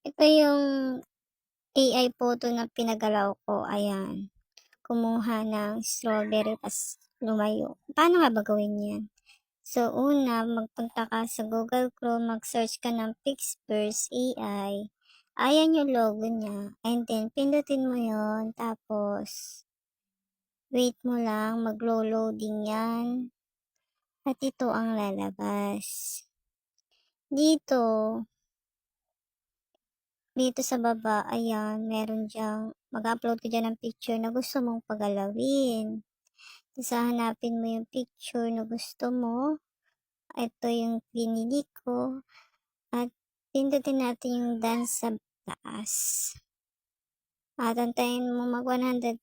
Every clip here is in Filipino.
Ito yung AI photo na pinagalaw ko, ayan. Kumuha ng strawberry tas lumayo. Paano nga ba gawin yan? So, una, magpunta ka sa Google Chrome, mag-search ka ng Pixverse AI. Ayan yung logo niya. And then, pindutin mo yon. Tapos, wait mo lang, maglo-loading yan. At ito ang lalabas. Dito, dito sa baba, ayan, meron diyang, mag-upload ka dyan ng picture na gusto mong pagalawin. Tapos hanapin mo yung picture na gusto mo. Ito yung pinili ko. At pindutin natin yung done sa taas. At antayin mo mag 100%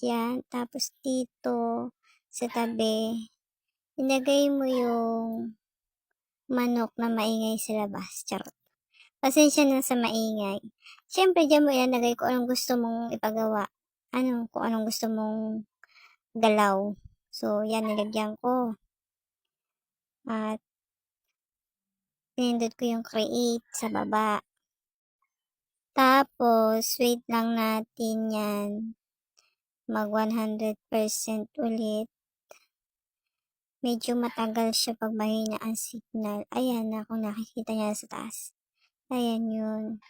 yan. Tapos dito sa tabi, ilagay mo yung manok na maingay sa labas. Charot. Pasensya na sa maingay. Siyempre, dyan mo ilalagay kung anong gusto mong ipagawa. Kung anong gusto mong galaw. So, yan, nilagyan ko. At, pinindot ko yung create sa baba. Tapos, wait lang natin yan. Mag 100% ulit. Medyo matagal siya pag mahina ang signal. Ayan na, kung nakikita niya sa taas. Ayan yun.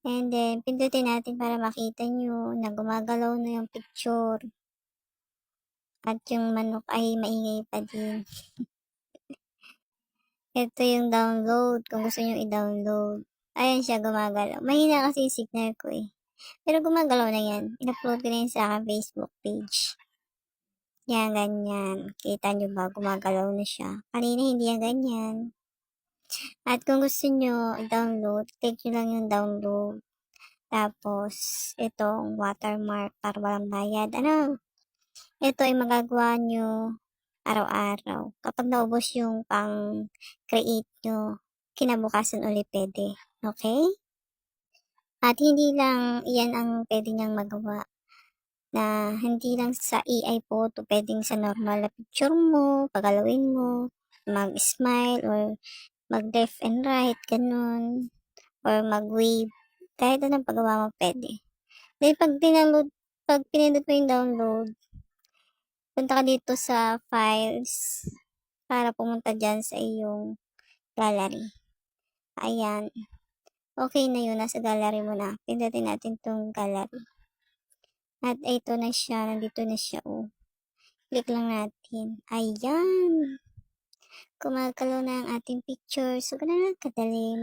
And then, pindutin natin para makita nyo na gumagalaw na yung picture. At yung manok ay maingay pa din. Ito yung download, kung gusto nyo i-download. Ayan siya, gumagalaw. Mahina kasi yung signal ko eh. Pero gumagalaw na yan. In-upload ko na yan sa aking Facebook page. Yan, ganyan. Kita nyo ba? Gumagalaw na siya. Kanina hindi yan ganyan. At kung gusto nyo i-download, click nyo lang yung download. Tapos, itong watermark para walang bayad. Ito ay magagawa nyo araw-araw. Kapag naubos yung pang-create nyo, kinabukasan ulit pwede. Okay? At hindi lang iyan ang pwede niyang magawa. Na hindi lang sa AI photo, pwedeng sa normal na picture mo, pagalawin mo, mag-smile or mag-left and right, ganun. Or mag-wave. Kahit anong pagawa mo pwede. Then pag pinindot mo yung download, punta ka dito sa files para pumunta dyan sa iyong gallery. Ayan. Okay na yun. Nasa gallery mo na. Pindutin natin tong gallery. At ito na siya. Nandito na siya. Oh. Click lang natin. Ayan. Kumagalaw na ang ating picture. So, ganun lang kadali